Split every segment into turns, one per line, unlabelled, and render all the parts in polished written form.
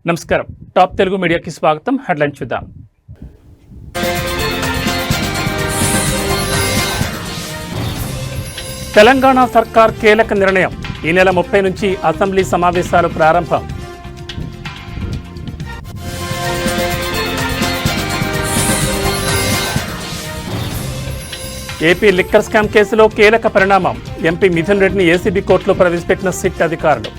నమస్కారం. టాప్ తెలుగు మీడియాకి స్వాగతం. హెడ్లైన్ చూద్దాం. తెలంగాణ సర్కార్ కీలక నిర్ణయం. ఈ నెల 30 నుంచి అసెంబ్లీ సమావేశాలు ప్రారంభం. ఏపీ లిక్కర్ స్కామ్ కేసులో కీలక పరిణామం. ఎంపీ మిథున్ రెడ్డిని ఏసీబీ కోర్టులో ప్రవేశపెట్టిన సిట్ అధికారులు.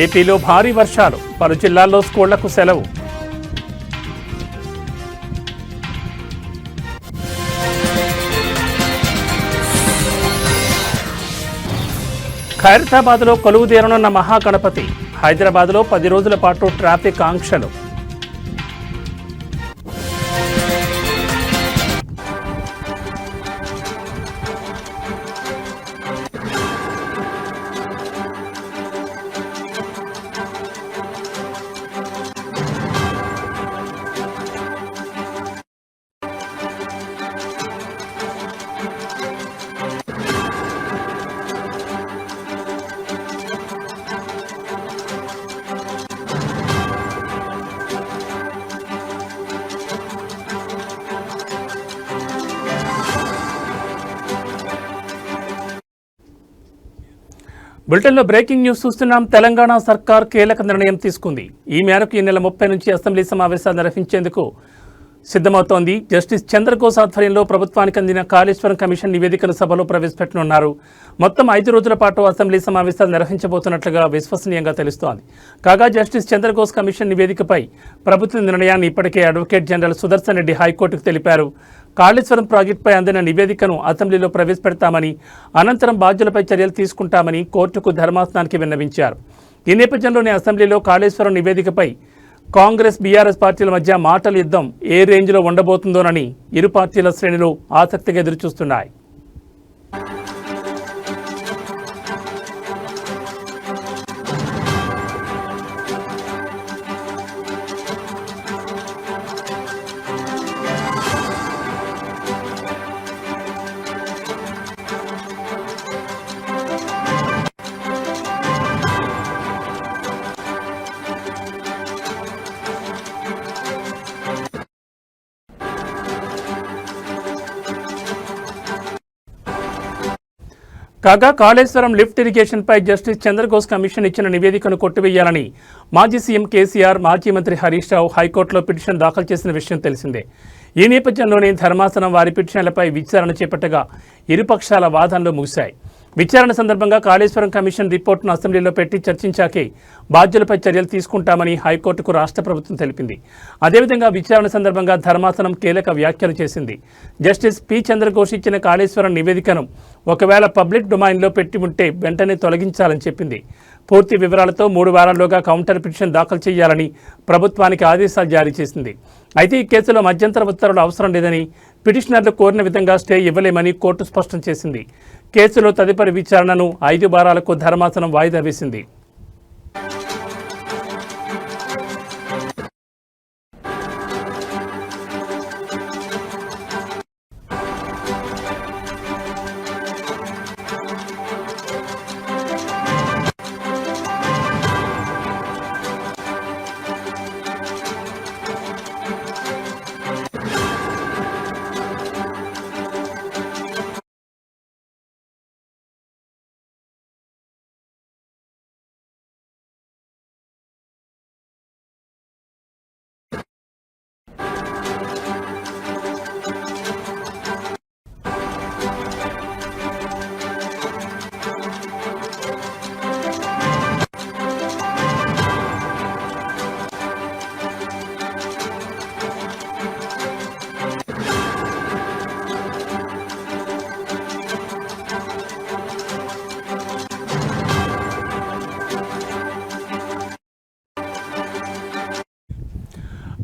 ఏపీలో భారీ వర్షాలు, పలు జిల్లాల్లో స్కూళ్లకు సెలవు. ఖైరతాబాద్లో కొలువుదీరనున్న మహాగణపతి. హైదరాబాద్లో 10 రోజుల పాటు ట్రాఫిక్ ఆంక్షలు. బులెటిన్లో బ్రేకింగ్ న్యూస్ చూస్తున్నాం. తెలంగాణ సర్కార్ కీలక నిర్ణయం తీసుకుంది. ఈ మేరకు ఈ నెల 30 నుంచి అసెంబ్లీ సమావేశాలు నిర్వహించేందుకు సిద్ధమవుతోంది. జస్టిస్ చంద్రఘోష్ ఆధ్వర్యంలో ప్రభుత్వానికి అందిన కాళేశ్వరం కమిషన్ నివేదికను సభలో ప్రవేశపెట్టనున్నారు. మొత్తం 5 రోజుల పాటు అసెంబ్లీ సమావేశాలు నిర్వహించబోతున్నట్లుగా విశ్వసనీయంగా తెలుస్తోంది. కాగా జస్టిస్ చంద్రఘోష్ కమిషన్ నివేదికపై ప్రభుత్వ నిర్ణయాన్ని ఇప్పటికే అడ్వకేట్ జనరల్ సుదర్శన్ రెడ్డి హైకోర్టుకు తెలిపారు. కాళేశ్వరం ప్రాజెక్టుపై అందిన నివేదికను అసెంబ్లీలో ప్రవేశపెడతామని, అనంతరం బాధ్యులపై చర్యలు తీసుకుంటామని కోర్టుకు ధర్మాసనానికి విన్నవించారు. ఈ నేపథ్యంలోనే అసెంబ్లీలో కాళేశ్వరం నివేదికపై కాంగ్రెస్ బీఆర్ఎస్ పార్టీల మధ్య మాటల యుద్ధం ఏ రేంజ్లో ఉండబోతుందోనని ఇరు పార్టీల శ్రేణులు ఆసక్తిగా ఎదురుచూస్తున్నాయి. కాగా కాళేశ్వరం లిఫ్ట్ ఇరిగేషన్పై జస్టిస్ చంద్రఘోష్ కమిషన్ ఇచ్చిన నివేదికను కొట్టివేయాలని మాజీ సీఎం కేసీఆర్, మాజీ మంత్రి హరీష్ రావు హైకోర్టులో పిటిషన్ దాఖలు చేసిన విషయం తెలిసిందే. ఈ నేపథ్యంలోనే ధర్మాసనం వారి పిటిషన్లపై విచారణ చేపట్టగా ఇరుపక్షాల వాదనలు ముగిశాయి. విచారణ సందర్భంగా కాళేశ్వరం కమిషన్ రిపోర్టును అసెంబ్లీలో పెట్టి చర్చించాకే బాధ్యులపై చర్యలు తీసుకుంటామని హైకోర్టుకు రాష్ట్ర ప్రభుత్వం తెలిపింది. అదేవిధంగా విచారణ సందర్భంగా ధర్మాసనం కీలక వ్యాఖ్యలు చేసింది. జస్టిస్ పి చంద్రఘోష్ ఇచ్చిన కాళేశ్వరం నివేదికను ఒకవేళ పబ్లిక్ డొమైన్లో పెట్టి ఉంటే వెంటనే తొలగించాలని చెప్పింది. పూర్తి వివరాలతో 3 వారాల్లోగా కౌంటర్ పిటిషన్ దాఖలు చేయాలని ప్రభుత్వానికి ఆదేశాలు జారీ చేసింది. అయితే ఈ కేసులో మధ్యంతర ఉత్తర్వులు అవసరం లేదని, పిటిషనర్లు కోరిన విధంగా స్టే ఇవ్వలేమని కోర్టు స్పష్టం చేసింది. కేసులో తదుపరి విచారణను 5 వారాలకు ధర్మాసనం వాయిదా వేసింది.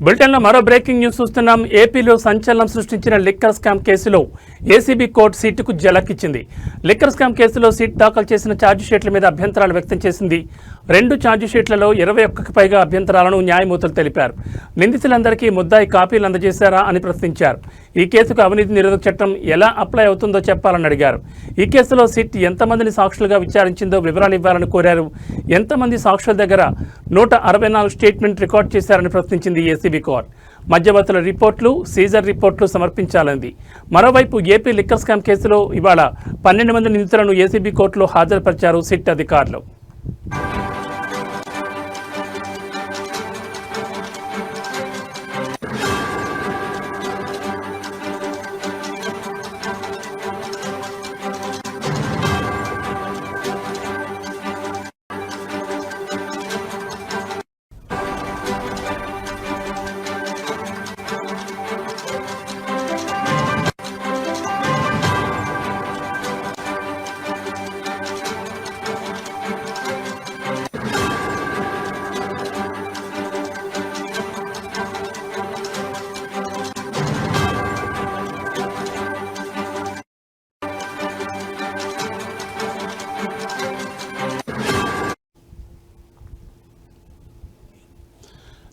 బులెటిన్లో మరో బ్రేకింగ్ న్యూస్ చూస్తున్నాం. ఏపీలో సంచలనం సృష్టించిన లిక్కర్ స్కామ్ కేసులో ఏసీబీ కోర్టు సిట్కు జలకిచ్చింది. లిక్కర్ స్కామ్ కేసులో సిట్ దాఖలు చేసిన ఛార్జిషీట్ల మీద అభ్యంతరాలు వ్యక్తం చేసింది. 2 ఛార్జిషీట్లలో 21కి పైగా అభ్యంతరాలను న్యాయమూర్తులు తెలిపారు. నిందితులందరికీ ముద్దాయి కాపీలు అందజేశారా అని ప్రశ్నించారు. ఈ కేసుకు అవినీతి నిరోధక చట్టం ఎలా అప్లై అవుతుందో చెప్పాలని అడిగారు. ఈ కేసులో సిట్ ఎంతమందిని సాక్షులుగా విచారించిందో వివరాలు ఇవ్వాలని కోరారు. ఎంతమంది సాక్షుల దగ్గర 164 స్టేట్మెంట్ రికార్డ్ చేశారని ప్రశ్నించింది ఏసీబీ కోర్టు. మధ్యవర్తుల రిపోర్టులు, సీజర్ రిపోర్టులు సమర్పించాలంది. మరోవైపు ఏపీ లిక్కర్ స్కామ్ కేసులో ఇవాళ 12 మంది నిందితులను ఏసీబీ కోర్టులో హాజరుపరిచారు సిట్ అధికారులు.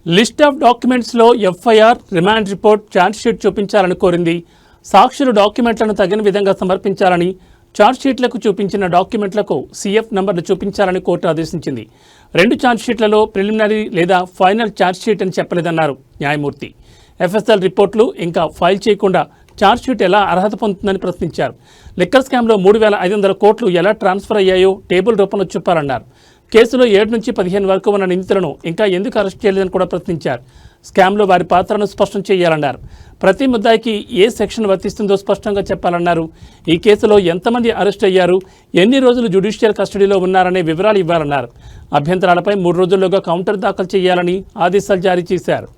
లిస్ట్ ఆఫ్ డాక్యుమెంట్స్లో ఎఫ్ఐఆర్, రిమాండ్ రిపోర్ట్, ఛార్జ్షీట్ చూపించాలని కోరింది. సాక్షులు డాక్యుమెంట్లను తగిన విధంగా సమర్పించాలని, ఛార్జ్షీట్లకు చూపించిన డాక్యుమెంట్లకు సిఎఫ్ నంబర్లు చూపించాలని కోర్టు ఆదేశించింది. 2 ఛార్జ్షీట్లలో ప్రిలిమినరీ లేదా ఫైనల్ ఛార్జ్షీట్ అని చెప్పలేదన్నారు న్యాయమూర్తి. ఎఫ్ఎస్ఎల్ రిపోర్టులు ఇంకా ఫైల్ చేయకుండా ఛార్జ్షీట్ ఎలా అర్హత పొందుతుందని ప్రశ్నించారు. లిక్కర్ స్కామ్లో 3,500 కోట్లు ఎలా ట్రాన్స్ఫర్ అయ్యాయో టేబుల్ రూపంలో చూపాలన్నారు. కేసులో 7 నుంచి 15 వరకు ఉన్న నిందితులను ఇంకా ఎందుకు అరెస్ట్ చేయలేదని కూడా ప్రశ్నించారు. స్కామ్లో వారి పాత్రను స్పష్టం చేయాలన్నారు. ప్రతి ముద్దాయికి ఏ సెక్షన్ వర్తిస్తుందో స్పష్టంగా చెప్పాలన్నారు. ఈ కేసులో ఎంతమంది అరెస్ట్ అయ్యారు, ఎన్ని రోజులు జ్యుడిషియల్ కస్టడీలో ఉన్నారనే వివరాలు ఇవ్వాలన్నారు. అభ్యంతరాలపై 3 రోజుల్లోగా కౌంటర్ దాఖలు చేయాలని ఆదేశాలు జారీ చేశారు.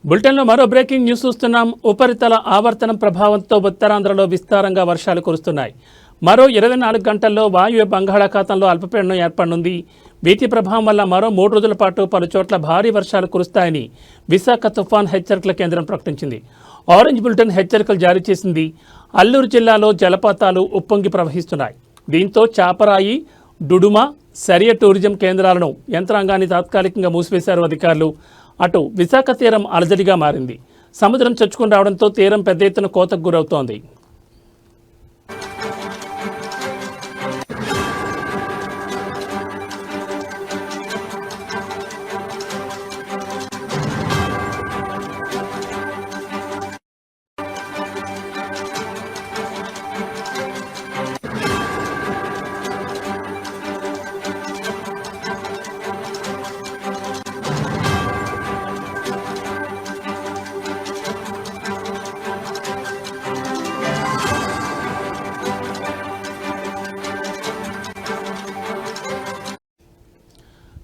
బులెటిన్లో మరో బ్రేకింగ్ న్యూస్ చూస్తున్నాం. ఉపరితల ఆవర్తనం ప్రభావంతో ఉత్తరాంధ్రలో విస్తారంగా వర్షాలు కురుస్తున్నాయి. మరో 24 గంటల్లో వాయువ్య బంగాళాఖాతంలో అల్పపీడనం ఏర్పడనుంది. వీటి ప్రభావం వల్ల మరో 3 రోజుల పాటు పలుచోట్ల భారీ వర్షాలు కురుస్తాయని విశాఖ తుఫాన్ హెచ్చరికల కేంద్రం ప్రకటించింది. ఆరెంజ్ బులెటిన్ హెచ్చరికలు జారీ చేసింది. అల్లూరు జిల్లాలో జలపాతాలు ఉప్పొంగి ప్రవహిస్తున్నాయి. దీంతో చాపరాయి, డుడుమ, సరియ టూరిజం కేంద్రాలను యంత్రాంగాన్ని తాత్కాలికంగా మూసివేశారు అధికారులు. అటు విశాఖ తీరం అలజడిగా మారింది. సముద్రం చొచ్చుకుని రావడంతో తీరం పెద్ద ఎత్తున కోతకు గురవుతోంది.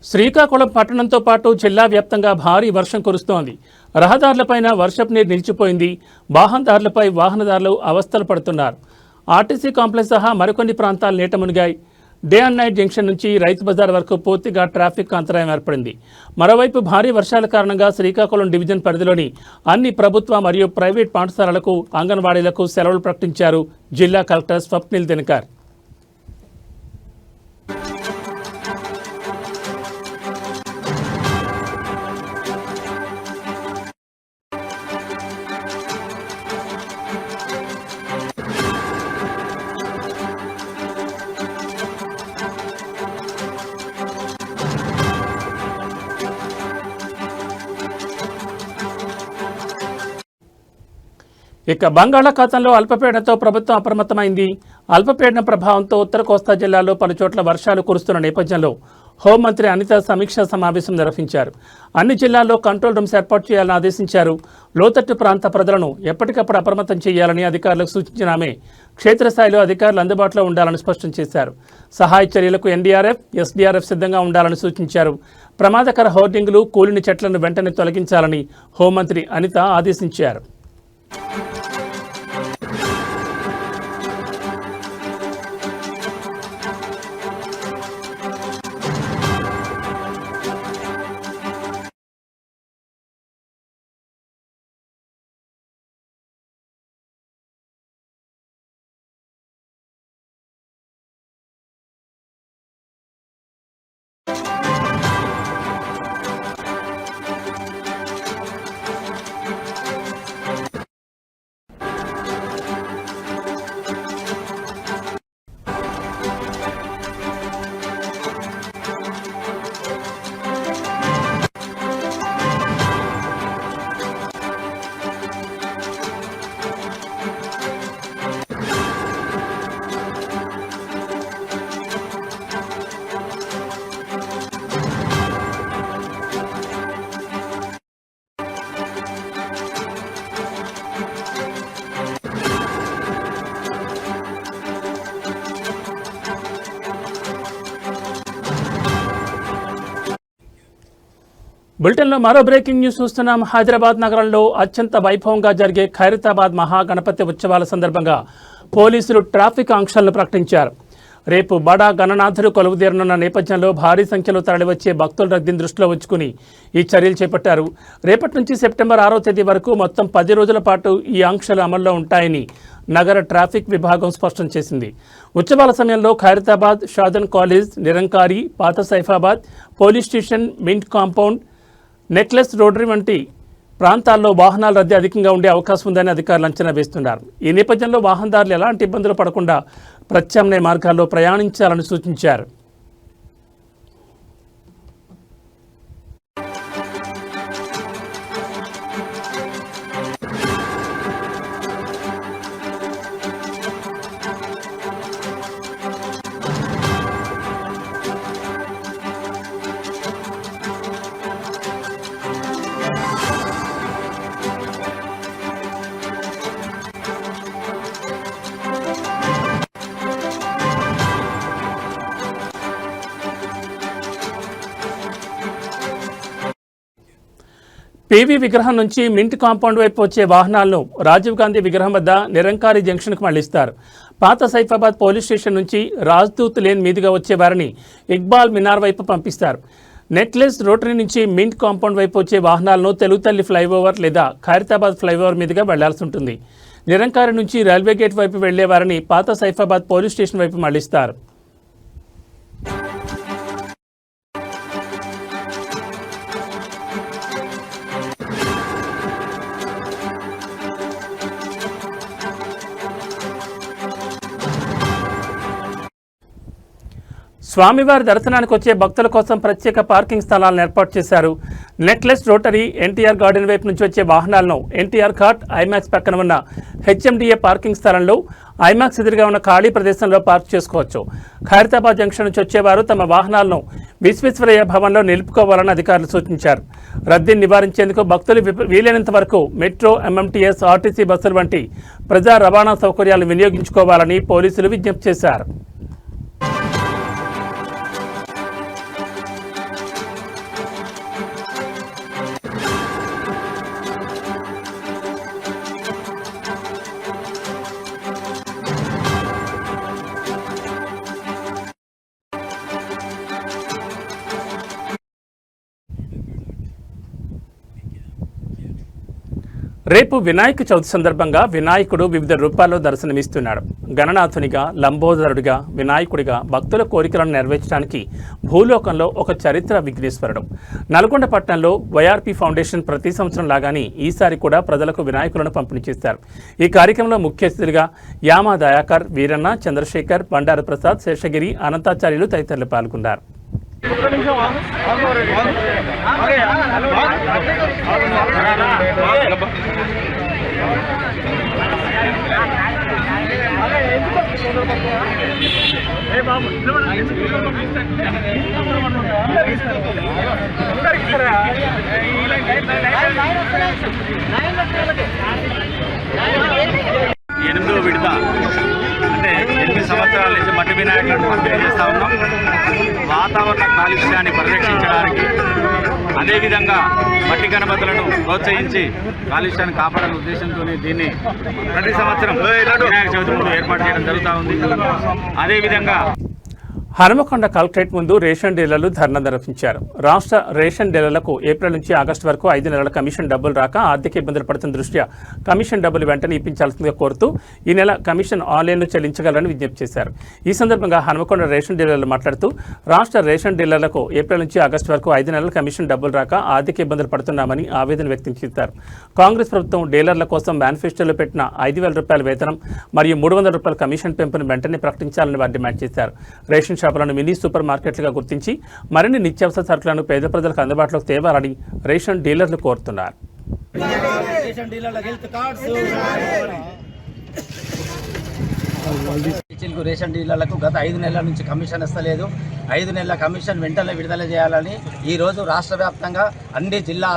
శ్రీకాకుళం పట్టణంతో పాటు జిల్లా వ్యాప్తంగా భారీ వర్షం కురుస్తోంది. రహదారులపైన వర్షపు నీరు నిలిచిపోయింది. వాహనదారులపై వాహనదారులు అవస్థలు పడుతున్నారు. ఆర్టీసీ కాంప్లెక్స్ సహా మరికొన్ని ప్రాంతాలు నీట మునిగాయి. డే అండ్ నైట్ జంక్షన్ నుంచి రైతు బజార్ వరకు పూర్తిగా ట్రాఫిక్ అంతరాయం ఏర్పడింది. మరోవైపు భారీ వర్షాల కారణంగా శ్రీకాకుళం డివిజన్ పరిధిలోని అన్ని ప్రభుత్వ మరియు ప్రైవేట్ పాఠశాలలకు, అంగన్వాడీలకు సెలవులు ప్రకటించారు జిల్లా కలెక్టర్ స్వప్నిల్ దినకర్. ఇక బంగాళాఖాతంలో అల్పపీడనంతో ప్రభుత్వం అప్రమత్తమైంది. అల్పపీడనం ప్రభావంతో ఉత్తర కోస్తా జిల్లాల్లో పలుచోట్ల వర్షాలు కురుస్తున్న నేపథ్యంలో హోంమంత్రి అనిత సమీక్షా సమావేశం నిర్వహించారు. అన్ని జిల్లాల్లో కంట్రోల్ రూమ్స్ ఏర్పాటు చేయాలని ఆదేశించారు. లోతట్టు ప్రాంత ప్రజలను ఎప్పటికప్పుడు అప్రమత్తం చేయాలని అధికారులకు సూచించిన ఆమె క్షేత్రస్థాయిలో అధికారులు అందుబాటులో ఉండాలని స్పష్టం చేశారు. సహాయ చర్యలకు ఎన్డీఆర్ఎఫ్, ఎస్డీఆర్ఎఫ్ సిద్ధంగా ఉండాలని సూచించారు. ప్రమాదకర హోర్డింగులు, కూలిన చెట్లను వెంటనే తొలగించాలని హోంమంత్రి అనిత ఆదేశించారు. బులెటిన్లో మరో బ్రేకింగ్ న్యూస్ చూస్తున్నాం. హైదరాబాద్ నగరంలో అత్యంత వైభవంగా జరిగే ఖైరతాబాద్ మహాగణపతి ఉత్సవాల సందర్భంగా పోలీసులు ట్రాఫిక్ ఆంక్షలను ప్రకటించారు. రేపు బడా గణనాథుడు కొలువుదీరనున్న నేపథ్యంలో భారీ సంఖ్యలో తరలివచ్చే భక్తుల రద్దీని దృష్టిలో ఉంచుకుని ఈ చర్యలు చేపట్టారు. రేపటి నుంచి సెప్టెంబర్ 6వ తేదీ వరకు మొత్తం 10 రోజుల పాటు ఈ ఆంక్షలు అమల్లో ఉంటాయని నగర ట్రాఫిక్ విభాగం స్పష్టం చేసింది. ఉత్సవాల సమయంలో ఖైరతాబాద్, షాదన్ కాలేజ్, నిరంకారి, పాత Saifabad, police station, mint compound, necklace rotary వంటి ప్రాంతాల్లో వాహనాల రద్దీ అధికంగా ఉండే అవకాశం ఉందని అధికారులు అంచనా వేస్తున్నారు. ఈ నేపథ్యంలో వాహనదారులు ఎలాంటి ఇబ్బందులు పడకుండా ప్రత్యామ్నాయ మార్గాల్లో ప్రయాణించాలని సూచించారు. పీవీ విగ్రహం నుంచి మింట్ కాంపౌండ్ వైపు వచ్చే వాహనాలను రాజీవ్ గాంధీ విగ్రహం వద్ద నిరంకారి జంక్షన్కు మళ్లిస్తారు. పాత సైఫాబాద్ పోలీస్ స్టేషన్ నుంచి రాజ్దూత్ లేన్ మీదుగా వచ్చే వారిని ఇక్బాల్ మినార్ వైపు పంపిస్తారు. నెక్లెస్ రోటరీ నుంచి మింట్ కాంపౌండ్ వైపు వచ్చే వాహనాలను తెలుగుతల్లి ఫ్లైఓవర్ లేదా ఖైరతాబాద్ ఫ్లైఓవర్ మీదుగా వెళ్లాల్సి ఉంటుంది. నిరంకారి నుంచి రైల్వే గేట్ వైపు వెళ్లే వారిని పాత సైఫాబాద్ పోలీస్ స్టేషన్ వైపు మళ్లిస్తారు. స్వామివారి దర్శనానికి వచ్చే భక్తుల కోసం ప్రత్యేక పార్కింగ్ స్థలాలను ఏర్పాటు చేశారు. నెక్లెస్ రోటరీ, ఎన్టీఆర్ గార్డెన్ వైపు నుంచి వచ్చే వాహనాలను ఎన్టీఆర్ ఘాట్, ఐమాక్స్ పక్కన ఉన్న హెచ్ఎండిఏ పార్కింగ్ స్థలంలో, ఐమాక్స్ ఎదురుగా ఉన్న ఖాళీ ప్రదేశంలో పార్క్ చేసుకోవచ్చు. ఖైరతాబాద్ జంక్షన్ నుంచి వచ్చేవారు తమ వాహనాలను విశ్వేశ్వరయ్య భవన్లో నిలుపుకోవాలని అధికారులు సూచించారు. రద్దీని నివారించేందుకు భక్తులు వీలైనంత వరకు మెట్రో, ఎంఎంటీఎస్, ఆర్టీసీ బస్సులు వంటి ప్రజా రవాణా సౌకర్యాలను వినియోగించుకోవాలని పోలీసులు విజ్ఞప్తి చేశారు. రేపు వినాయక చవితి సందర్భంగా వినాయకుడు వివిధ రూపాల్లో దర్శనమిస్తున్నాడు. గణనాథునిగా, లంబోదరుడిగా, వినాయకుడిగా భక్తుల కోరికలను నెరవేర్చడానికి భూలోకంలో ఒక చరిత్ర విఘ్నేశ్వరుడు. నల్గొండ పట్టణంలో వైఆర్పీ ఫౌండేషన్ ప్రతి సంవత్సరం లాగానే ఈసారి కూడా ప్రజలకు వినాయకులను పంపిణీ చేశారు. ఈ కార్యక్రమంలో ముఖ్య అతిథులుగా యామా దయాకర్, వీరన్న, చంద్రశేఖర్, బండారు ప్రసాద్, శేషగిరి, అనంతాచార్యులు తదితరులు పాల్గొన్నారు.
ఎనిమిదో విడత అంటే 8 సంవత్సరాల నుంచి మట్టి వినాయకులను పంపిణీ చేస్తూ ఉన్నాం. వాతావరణ కాలుష్యాన్ని పరిరక్షించడానికి, అదేవిధంగా మట్టి గణపతులను ప్రోత్సహించి కాలుష్యాన్ని కాపాడాలనే ఉద్దేశంతో దీన్ని ప్రతి సంవత్సరం వినాయక చవితి ముందు ఏర్పాటు చేయడం జరుగుతూ ఉంది. అదేవిధంగా
హనుమకొండ కలెక్టరేట్ ముందు రేషన్ డీలర్లు ధర్నా నిర్వహించారు. రాష్ట్ర రేషన్ డీలర్లకు ఏప్రిల్ నుంచి ఆగస్టు వరకు 5 నెలల కమిషన్ డబ్బులు రాక ఆర్థిక ఇబ్బందులు పడుతున్న దృష్ట్యా కమిషన్ డబ్బులు వెంటనే ఇప్పించాల్సిందిగా కోరుతూ ఈ నెల కమిషన్ ఆన్లైన్లో చెల్లించగలరని విజ్ఞప్తి చేశారు. ఈ సందర్భంగా హనుమకొండ రేషన్ డీలర్లు మాట్లాడుతూ రాష్ట్ర రేషన్ డీలర్లకు ఏప్రిల్ నుంచి ఆగస్టు వరకు 5 నెలల కమిషన్ డబ్బులు రాక ఆర్థిక ఇబ్బందులు పడుతున్నామని ఆవేదన వ్యక్తం చేశారు. కాంగ్రెస్ ప్రభుత్వం డీలర్ల కోసం మేనిఫెస్టోలో పెట్టిన 5,000 రూపాయల వేతనం మరియు 300 రూపాయల కమిషన్ పెంపును వెంటనే ప్రకటించాలని వారు డిమాండ్ చేశారు. రేషన్ షాపులను మినీ సూపర్ మార్కెట్లుగా గుర్తించి మరిన్ని నిత్యావసర సరుకులను పేద ప్రజలకు అందుబాటులోకి తేవాలని రేషన్ డీలర్లు కోరుతున్నారు.
రేషన్ డీలర్లకు గత 5 నెలల నుంచి కమిషన్ ఇస్తలేదు. 5 నెలల కమిషన్ వెంటనే విడుదల చేయాలని ఈరోజు రాష్ట్ర వ్యాప్తంగా అన్ని జిల్లా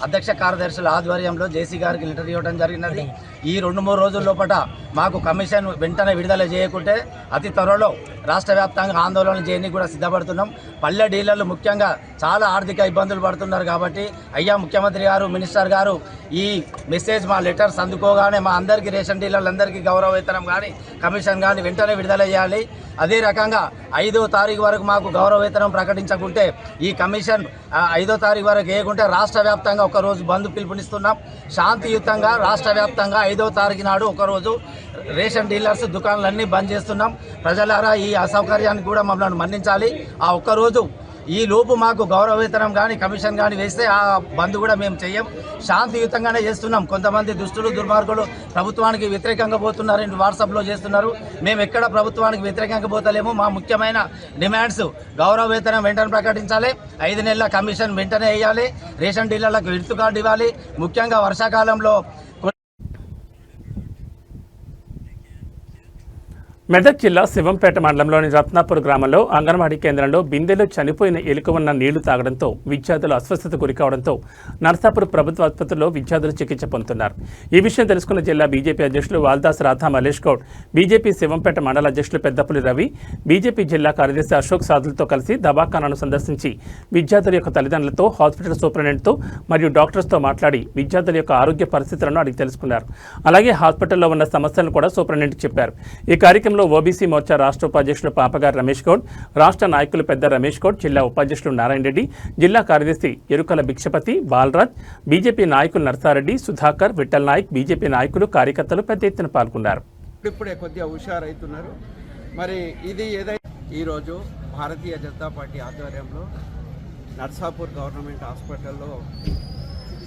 అధ్యక్ష కార్యదర్శుల ఆధ్వర్యంలో జేసీ గారికి లెటర్ ఇవ్వడం జరిగినది. ఈ 2-3 రోజుల లోపల మాకు కమిషన్ వెంటనే విడుదల చేయకుంటే అతి త్వరలో రాష్ట్ర వ్యాప్తంగా ఆందోళన చేయడానికి కూడా సిద్ధపడుతున్నాం. పల్లె డీలర్లు ముఖ్యంగా చాలా ఆర్థిక ఇబ్బందులు పడుతున్నారు కాబట్టి అయ్యా ముఖ్యమంత్రి గారు, మినిస్టర్ గారు ఈ మెసేజ్ మా లెటర్స్ అందుకోగానే మా అందరికీ రేషన్ డీలర్లందరికీ గౌరవ వేతనం కానీ కమిషన్ కానీ వెంటనే విడుదల చేయాలి. అదే రకంగా 5వ తారీఖు వరకు మాకు గౌరవ వేతనం ప్రకటించకుంటే ఈ కమిషన్ 5వ తారీఖు వరకు వేయకుంటే రాష్ట్ర వ్యాప్తంగా ఒకరోజు బంద్ పిలుపునిస్తున్నాం. శాంతియుతంగా రాష్ట్ర వ్యాప్తంగా 5వ తారీఖు నాడు ఒకరోజు రేషన్ డీలర్స్ దుకాణాలన్నీ బంద్ చేస్తున్నాం. ప్రజలారా ఈ అసౌకర్యాన్ని కూడా మమ్మల్ని మన్నించాలి. ఆ ఒక్కరోజు ఈ లోపు మాకు గౌరవ వేతనం కానీ కమిషన్ కానీ వేస్తే ఆ బంద్ కూడా మేము చెయ్యం. శాంతియుతంగానే చేస్తున్నాం. కొంతమంది దుష్టులు దుర్మార్గులు ప్రభుత్వానికి వ్యతిరేకంగా పోతున్నారని వాట్సాప్లో చేస్తున్నారు. మేము ఎక్కడ ప్రభుత్వానికి వ్యతిరేకంగా పోతలేము. మా ముఖ్యమైన డిమాండ్స్ గౌరవ వేతనం వెంటనే ప్రకటించాలి, 5 నెలల కమిషన్ వెంటనే వేయాలి, రేషన్ డీలర్లకు విడుతు కార్డు ఇవ్వాలి. ముఖ్యంగా వర్షాకాలంలో
మెదక్ జిల్లా శివంపేట మండలంలోని రత్నాపూర్ గ్రామంలో అంగన్వాడీ కేంద్రంలో బిందెలో చనిపోయిన ఎలుక ఉన్న నీళ్లు తాగడంతో విద్యార్థులు అస్వస్థత గురికావడంతో నర్సాపూర్ ప్రభుత్వ ఆసుపత్రిలో విద్యార్థులు చికిత్స పొందుతున్నారు. ఈ విషయం తెలుసుకున్న జిల్లా బీజేపీ అధ్యక్షులు వాల్దాస్ రాధా మల్లేష్ గౌడ్, బీజేపీ శివంపేట మండల అధ్యక్షులు పెద్దపులి రవి, బీజేపీ జిల్లా కార్యదర్శి అశోక్ సాదులతో కలిసి దవాఖానాను సందర్శించి విద్యార్థుల యొక్క తల్లిదండ్రులతో, హాస్పిటల్ సూపరింటెండెంట్తో మరియు డాక్టర్స్తో మాట్లాడి విద్యార్థుల యొక్క ఆరోగ్య పరిస్థితులను అడిగి తెలుసుకున్నారు. అలాగే హాస్పిటల్లో ఉన్న సమస్యలను కూడా సూపరింటెండెంట్కి చెప్పారు. ఈ కార్యక్రమంలో ఓబీసీ మోర్చా రాష్ట్ర ఉపాధ్యక్షులు పాపగారు రమేష్ గౌడ్, రాష్ట్ర నాయకులు పెద్ద రమేష్ గౌడ్, జిల్లా ఉపాధ్యక్షులు నారాయణ రెడ్డి, జిల్లా కార్యదర్శి ఎరుకల భిక్షపతి, బాలరాజ్, బీజేపీ నాయకులు నర్సారెడ్డి, సుధాకర్, విఠల్ నాయక్, బీజేపీ నాయకులు, కార్యకర్తలు పెద్ద ఎత్తున పాల్గొన్నారు.
ఇప్పుడే కొద్దిగా హుషారైతున్నారు. మరి ఇది ఏదైతే ఈరోజు భారతీయ జనతా పార్టీ ఆధ్వర్యంలో నర్సాపూర్ గవర్నమెంట్ హాస్పిటల్లో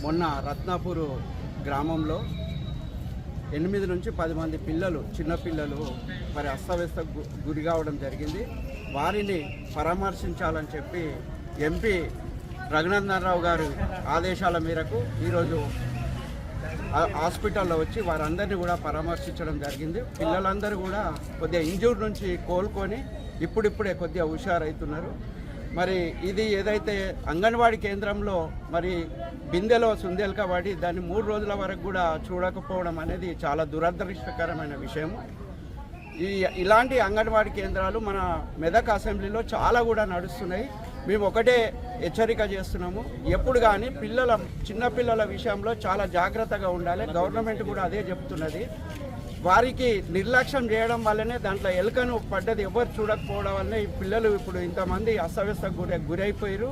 మొన్న రత్నాపూర్ గ్రామంలో 8 నుంచి 10 మంది పిల్లలు, చిన్నపిల్లలు మరి అస్తవ్యస్త గురి కావడం జరిగింది. వారిని పరామర్శించాలని చెప్పి ఎంపీ రఘునందనరావు గారి ఆదేశాల మేరకు ఈరోజు హాస్పిటల్లో వచ్చి వారందరినీ కూడా పరామర్శించడం జరిగింది. పిల్లలందరూ కూడా కొద్దిగా ఇంజూర్ నుంచి కోలుకొని ఇప్పుడిప్పుడే కొద్దిగా హుషారైతున్నారు. మరి ఇది ఏదైతే అంగన్వాడీ కేంద్రంలో మరి బిందెలో సుందెలక పడి దాన్ని 3 రోజుల వరకు కూడా చూడకపోవడం అనేది చాలా దురదృష్టకరమైన విషయం. ఇలాంటి అంగన్వాడీ కేంద్రాలు మన మెదక్ అసెంబ్లీలో చాలా కూడా నడుస్తున్నాయి. మేము ఒకటే హెచ్చరిక చేస్తున్నాము, ఎప్పుడు కానీ చిన్నపిల్లల విషయంలో చాలా జాగ్రత్తగా ఉండాలి. గవర్నమెంట్ కూడా అదే చెప్తున్నది. వారికి నిర్లక్ష్యం చేయడం వల్లనే దాంట్లో ఎలుకను పడ్డది ఎవరు చూడకపోవడం వల్లనే ఈ పిల్లలు ఇప్పుడు ఇంతమంది అస్తవ్యస్త గురైపోయారు.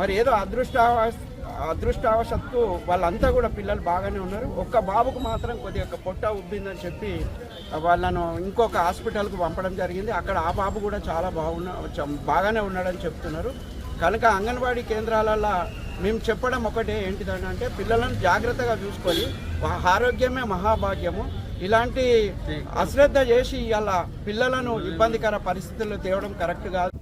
మరి ఏదో అదృష్టవశత్తు వాళ్ళంతా కూడా పిల్లలు బాగానే ఉన్నారు. ఒక్క బాబుకు మాత్రం కొద్దిగా పొట్ట ఉబ్బిందని చెప్పి వాళ్ళను ఇంకొక హాస్పిటల్కు పంపడం జరిగింది. అక్కడ ఆ బాబు కూడా చాలా బాగానే ఉన్నాడని చెప్తున్నారు. కనుక అంగన్వాడీ కేంద్రాలలో మేము చెప్పడం ఒకటే ఏంటిదని అంటే పిల్లలను జాగ్రత్తగా చూసుకొని ఆరోగ్యమే మహాభాగ్యము. ఇలాంటి అశ్రద్ధ చేసి ఇలా పిల్లలను ఇబ్బందికర పరిస్థితుల్లో తేవడం కరెక్ట్ కాదు.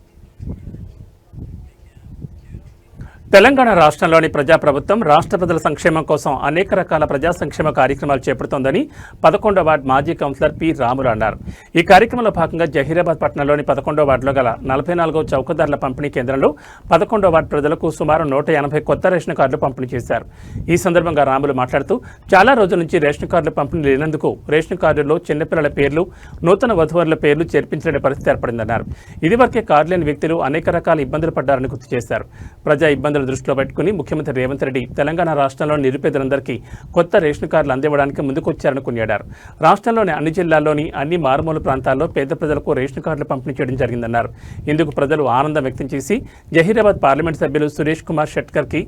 తెలంగాణ రాష్ట్రంలోని ప్రజాప్రభుత్వం రాష్ట్ర ప్రజల సంక్షేమం కోసం అనేక రకాల ప్రజా సంక్షేమ కార్యక్రమాలు చేపడుతోందని 11వ వార్డు మాజీ కౌన్సిలర్ పి రాములు అన్నారు. ఈ కార్యక్రమంలో భాగంగా జహీరాబాద్ పట్టణంలోని 11వ వార్డులో గల 44వ చౌకదారుల పంపిణీ కేంద్రంలో 11వ వార్డు ప్రజలకు సుమారు 180 కొత్త రేషన్ కార్డులు పంపిణీ చేశారు. ఈ సందర్భంగా రాములు మాట్లాడుతూ చాలా రోజుల నుంచి రేషన్ కార్డులు పంపిణీ లేనందుకు రేషన్ కార్డుల్లో చిన్నపిల్లల పేర్లు, నూతన వధువరుల పేర్లు చేర్పించలేని పరిస్థితి ఏర్పడిందన్నారు. ఇదివరకే కార్డు లేని వ్యక్తులు అనేక రకాల ఇబ్బందులు పడ్డారని గుర్తు చేశారు. ప్రజా ఇబ్బందులు దృష్టిలో పెట్టుకుని ముఖ్యమంత్రి రేవంత్ రెడ్డి తెలంగాణ రాష్ట్రంలో నిరుపేదలందరికీ కొత్త రేషన్ కార్డులు అందివ్వడానికి ముందుకొచ్చారని కొనియాడారు. రాష్ట్రంలోని అన్ని జిల్లాల్లోని అన్ని మారుమూల ప్రాంతాల్లో పేద ప్రజలకు రేషన్ కార్డులు పంపిణీ చేయడం జరిగిందన్నారు. ఇందుకు ప్రజలు ఆనందం వ్యక్తం చేసి జహీరాబాద్ పార్లమెంట్ సభ్యులు సురేష్ కుమార్ షెట్కర్కి,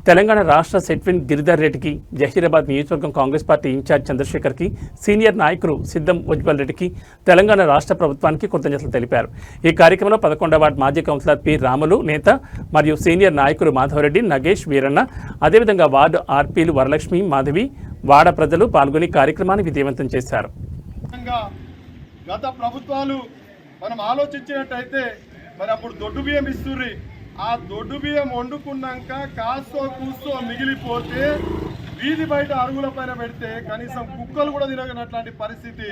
తెలంగాణ రాష్ట్ర సెట్విన్ గిరిధర్ రెడ్డికి, జహీరాబాద్ నియోజకవర్గం కాంగ్రెస్ పార్టీ ఇన్ఛార్జ్ చంద్రశేఖర్కి, సీనియర్ నాయకులు సిద్ధం ఉజ్వల్ రెడ్డికి, తెలంగాణ రాష్ట్ర ప్రభుత్వానికి కృతజ్ఞతలు తెలిపారు. ఈ కార్యక్రమంలో 11వ వార్డు మాజీ కౌన్సిలర్ పి రాములు నేత మరియు సీనియర్ నాయకులు మాధవరెడ్డి, నగేష్, వీరన్న, అదేవిధంగా వార్డు ఆర్పీలు వరలక్ష్మి, మాధవి, వాడ ప్రజలు పాల్గొని కార్యక్రమాన్ని విజయవంతం చేశారు.
గత ప్రభుత్వాలు మనం ఆలోచించినట్టయితే మరి అప్పుడు దొడ్డు బియ్యం ఇస్తుర్రి. ఆ దొడ్డు బియ్యం వండుకున్నాక కాస్తో కూస్తో మిగిలిపోతే వీధి బయట అరుగుల పైన పెడితే కనీసం కుక్కలు కూడా తిరగనట్లాంటి పరిస్థితి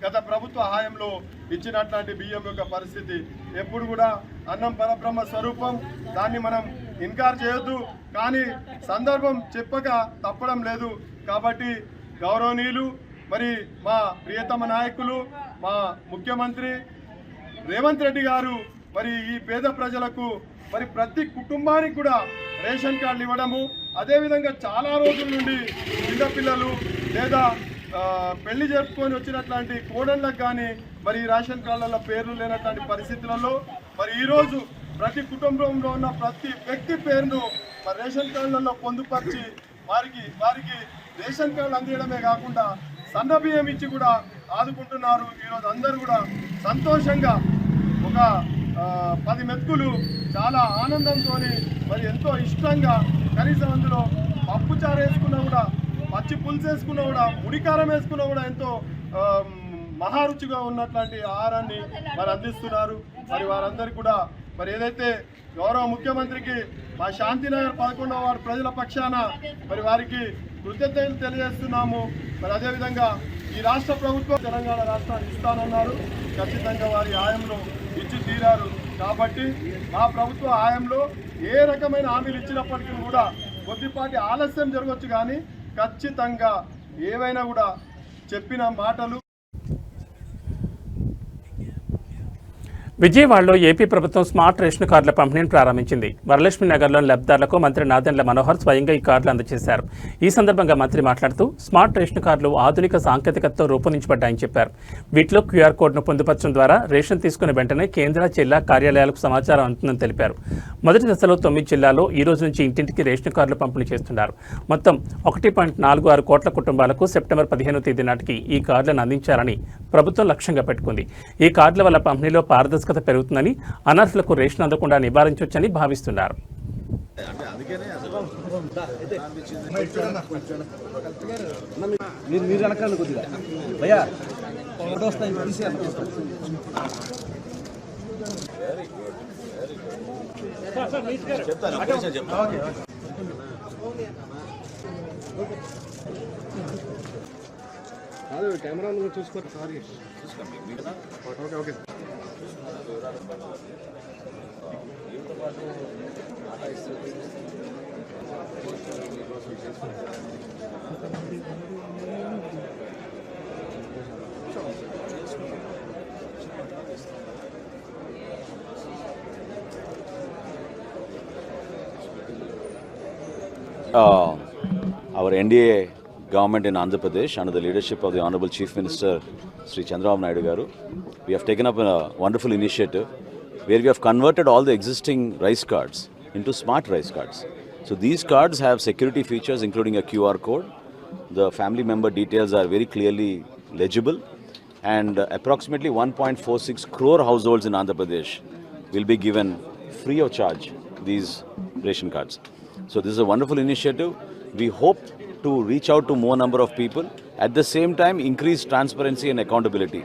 గత ప్రభుత్వ హాయంలో ఇచ్చినట్లాంటి బియ్యం యొక్క పరిస్థితి. ఎప్పుడు కూడా అన్నం పరబ్రహ్మ స్వరూపం, దాన్ని మనం ఇన్కార్ చేయొద్దు. కానీ సందర్భం చెప్పక తప్పడం లేదు. కాబట్టి గౌరవనీయులు మరి మా ప్రియతమ నాయకులు మా ముఖ్యమంత్రి రేవంత్ రెడ్డి గారు మరి ఈ పేద ప్రజలకు మరి ప్రతి కుటుంబానికి కూడా రేషన్ కార్డులు ఇవ్వడము, అదేవిధంగా చాలా రోజుల నుండి చిన్నపిల్లలు లేదా పెళ్లి జరుపుకొని వచ్చినట్లాంటి కోడళ్ళకు కానీ మరి ఈ రేషన్ కార్డులలో పేర్లు లేనట్లాంటి పరిస్థితులలో మరి ఈరోజు ప్రతి కుటుంబంలో ఉన్న ప్రతి వ్యక్తి పేరును మరి రేషన్ కార్డులలో పొందుపరిచి వారికి రేషన్ కార్డులు అందించడమే కాకుండా సన్న బియ్యం ఇచ్చి కూడా ఆదుకుంటున్నారు. ఈరోజు అందరూ కూడా సంతోషంగా ఒక 10 మెతుకులు చాలా ఆనందంతో మరి ఎంతో ఇష్టంగా, కనీసం అందులో పప్పు చారు వేసుకున్నా కూడా, పచ్చి పులుసు వేసుకున్నా కూడా, ఉడికారం వేసుకున్నా కూడా ఎంతో మహారుచిగా ఉన్నట్లాంటి ఆహారాన్ని మరి అందిస్తున్నారు. మరి వారందరికీ కూడా మరి ఏదైతే గౌరవ ముఖ్యమంత్రికి మా శాంతినగర్ 11వ వార్డు ప్రజల పక్షాన మరి వారికి కృతజ్ఞతలు తెలియజేస్తున్నాము. మరి అదేవిధంగా ఈ రాష్ట్ర ప్రభుత్వం తెలంగాణ రాష్ట్రాన్ని ఇస్తానన్నారు. ఖచ్చితంగా వారి హాయంలో ఇచ్చి తీరారు. కాబట్టి మా ప్రభుత్వ హాయంలో ఏ రకమైన హామీలు ఇచ్చినప్పటికీ కూడా కొద్దిపాటి ఆలస్యం జరగవచ్చు, కానీ ఖచ్చితంగా ఏవైనా కూడా చెప్పిన మాటలు.
విజయవాడలో ఏపీ ప్రభుత్వం స్మార్ట్ రేషన్ కార్డుల పంపిణీని ప్రారంభించింది. వరలక్ష్మి నగర్లోని లబ్ధిదారులకు మంత్రి నాదెండ్ల మనోహర్ స్వయంగా ఈ కార్డులు అందజేశారు. ఈ సందర్భంగా మంత్రి మాట్లాడుతూ స్మార్ట్ రేషన్ కార్డులు ఆధునిక సాంకేతికతతో రూపొందించబడ్డాయని చెప్పారు. వీటిలో క్యూఆర్ కోడ్ను పొందుపరచడం ద్వారా రేషన్ తీసుకున్న వెంటనే కేంద్ర, జిల్లా కార్యాలయాలకు సమాచారం అందుతుందని తెలిపారు. మొదటి దశలో 9 జిల్లాల్లో ఈ రోజు నుంచి ఇంటింటికి రేషన్ కార్డులు పంపిణీ చేస్తున్నారు. మొత్తం 1.46 కోట్ల కుటుంబాలకు సెప్టెంబర్ 15వ తేదీ నాటికి ఈ కార్డులను అందించాలని ప్రభుత్వం లక్ష్యంగా పెట్టుకుంది. ఈ కార్డుల వల్ల పంపిణీలో పారదర్శకత పెరుగుతుందని, అనర్హులకు రేషన్ అందకుండా నివారించవచ్చని భావిస్తున్నారు.
కెమెరా చూసుకోండి. Sorry okay okay.
Our NDA government in Andhra Pradesh, under the leadership of the Honorable Chief Minister Sri Chandrababu Naidu Garu, we have taken up a wonderful initiative where we have converted all the existing rice cards into smart rice cards. So these cards have security features including a QR code. The family member details are very clearly legible, and approximately 1.46 crore households in Andhra Pradesh will be given free of charge these ration cards. So this is a wonderful initiative. We hope to reach out to more number of people, at the same time increase transparency and accountability.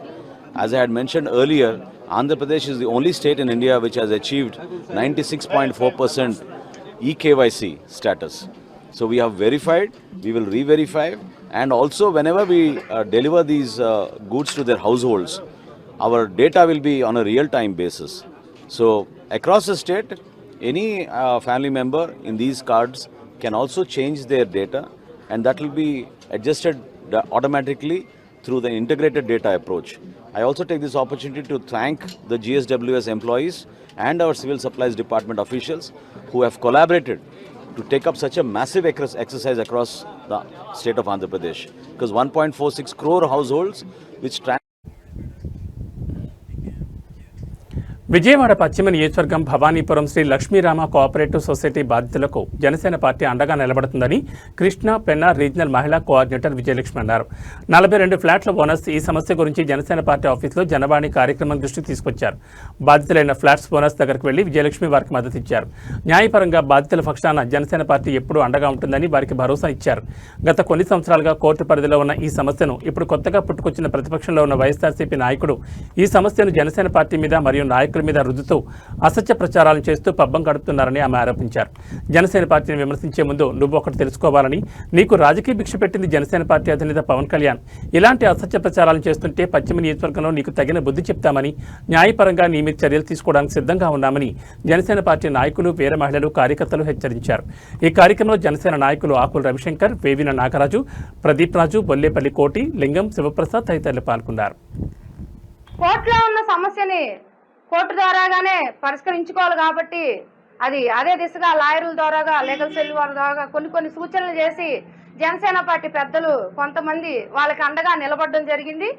As I had mentioned earlier, Andhra Pradesh is the only state in India which has achieved 96.4% eKYC status. So we have verified, we will re-verify, and also whenever we deliver these goods to their households, our data will be on a real-time basis. So across the state, any family member in these cards can also change their data, and that will be adjusted automatically through the integrated data approach. I also take this opportunity to thank the GSWS employees and our Civil Supplies Department officials who have collaborated to take up such a massive exercise across the state of Andhra Pradesh, because 1.46 crore households which
Vijayawada పశ్చిమ నియోజకవర్గం Bhavanipuram Shri Lakshmirama cooperative society బాధితులకు Janasena party అండగా నిలబడుతుందని Krishna Penna regional మహిళా coordinator Vijayalakshmi అన్నారు. 42 ఫ్లాట్ల owners ఈ సమస్య గురించి Janasena party ఆఫీసులో జనవాణి కార్యక్రమం దృష్టికి తీసుకొచ్చారు. బాధితులైన ఫ్లాట్స్ ఓనర్స్ దగ్గరకు వెళ్లి విజయలక్ష్మి వారికి మద్దతు ఇచ్చారు. న్యాయపరంగా బాధితుల పక్షాన జనసేన పార్టీ ఎప్పుడూ అండగా ఉంటుందని వారికి భరోసా ఇచ్చారు. గత కొన్ని సంవత్సరాలుగా కోర్టు పరిధిలో ఉన్న ఈ సమస్యను ఇప్పుడు కొత్తగా పుట్టుకొచ్చిన ప్రతిపక్షంలో ఉన్న వైఎస్ఆర్సీపీ నాయకుడు ఈ సమస్యను జనసేన పార్టీ మీద మరియు నాయకుల మీద రుద్దుతూ అసత్య ప్రచారాలను చేస్తూ పబ్బం గడుపుతున్నారని ఆమె ఆరోపించారు. జనసేన పార్టీని విమర్శించే ముందు నువ్వు ఒకటి తెలుసుకోవాలని, నీకు రాజకీయ భిక్ష పెట్టింది జనసేన పార్టీ అధినేత పవన్ కళ్యాణ్. ఇలాంటి అసత్య ప్రచారాలను చేస్తుంటే పశ్చిమ నియోజకవర్గంలో నీకు తగిన బుద్ధి చెప్తామని, న్యాయపరంగా నీ మీద చర్యలు తీసుకోవడానికి సిద్ధంగా ఉన్నామని జనసేన పార్టీ నాయకులు, వీర మహిళలు, కార్యకర్తలు హెచ్చరించారు. ఈ కార్యక్రమంలో జనసేన నాయకులు ఆకుల రవిశంకర్, వేవిన నాగరాజు, ప్రదీప్ రాజు, బొల్లేపల్లి కోటి, లింగం, శివప్రసాద్ తదితరులు పాల్గొన్నారు.
కోర్టులో ఉన్న సమస్యని కోర్టు ద్వారాగానే పరిష్కరించుకోవాలి కాబట్టి అదే దిశగా లాయర్ల ద్వారాగా, లీగల్ సెల్ వారి ద్వారా కొన్ని సూచనలు చేసి జనసేన పార్టీ పెద్దలు కొంతమంది వాళ్ళకి అండగా నిలబడడం జరిగింది.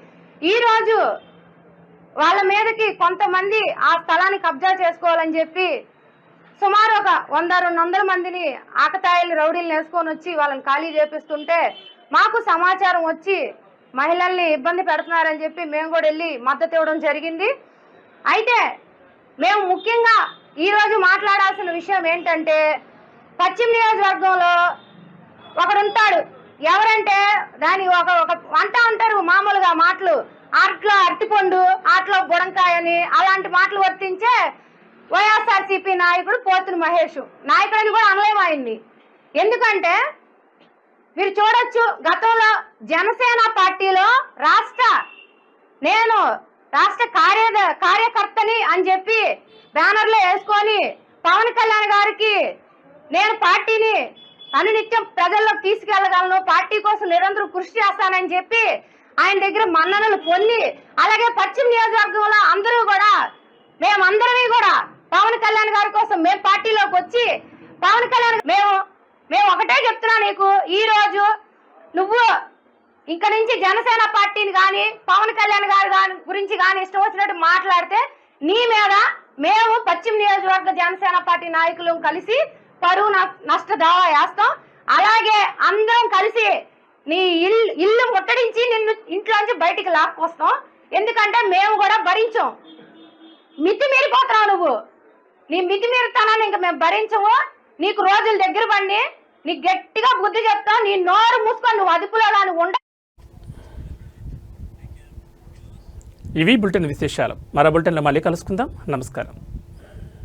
ఈ రోజు వాళ్ళ మీదకి కొంతమంది ఆ స్థలాన్ని కబ్జా చేసుకోవాలని చెప్పి సుమారు ఒక 100-200 మందిని ఆకతాయిలు, రౌడీలు వేసుకొని వచ్చి వాళ్ళని ఖాళీ చేపిస్తుంటే మాకు సమాచారం వచ్చి మహిళల్ని ఇబ్బంది పెడుతున్నారని చెప్పి మేము కూడా వెళ్ళి మద్దతు ఇవ్వడం జరిగింది. అయితే మేము ముఖ్యంగా ఈరోజు మాట్లాడాల్సిన విషయం ఏంటంటే, పశ్చిమ నియోజకవర్గంలో ఒకడుంటాడు, ఎవరంటే దాని ఒక అంటా ఉంటారు మామూలుగా మాటలు, ఆట్లో అరటిపండు, ఆట్లో బుడంకాయ అని అలాంటి మాటలు వర్తించే వైఎస్ఆర్సీపీ నాయకుడు పోతుని మహేష్. నాయకుడిని కూడా అనలేమైంది. ఎందుకంటే మీరు చూడొచ్చు, గతంలో జనసేన పార్టీలో నేను రాష్ట్ర కార్యకర్తని అని చెప్పి బ్యానర్లో వేసుకొని పవన్ కళ్యాణ్ గారికి నేను పార్టీని అనునిత్యం ప్రజల్లోకి తీసుకెళ్లగలను, పార్టీ కోసం నిరంతరం కృషి చేస్తానని చెప్పి ఆయన దగ్గర మన్ననలు పొంది, అలాగే పశ్చిమ నియోజకవర్గంలో అందరూ కూడా మేమందరమీ కూడా పవన్ కళ్యాణ్ గారి కోసం మేము పార్టీలోకి వచ్చి పవన్ కళ్యాణ్ మేము ఒకటే చెప్తున్నా నీకు, ఈ రోజు నువ్వు ఇంక నుంచి జనసేన పార్టీని కానీ పవన్ కళ్యాణ్ గారి గురించి కానీ ఇష్టం వచ్చినట్టు మాట్లాడితే నీ మీద మేము పశ్చిమ నియోజకవర్గ జనసేన పార్టీ నాయకులు కలిసి పరువు నష్ట దావా వేస్తాం. అలాగే అందరం కలిసి నీ ఇల్లు ముట్టడించి నిన్ను ఇంట్లోంచి బయటికి లాక్కొస్తాం. ఎందుకంటే మేము కూడా భరించాం. మితిమీరిపోతున్నావు నువ్వు. నీ మితిమీరుతానని ఇంక మేము భరించము. నీకు రోజులు దగ్గర పడి నీకు గట్టిగా బుద్ధి చెప్తాం. నీ నోరు మూసుకొని నువ్వు అదుపులో కానీ ఉండ.
ఇవి బులెటిన్ విశేషాలు. మరో బులెటిన్లో మళ్ళీ కలుసుకుందాం. నమస్కారం.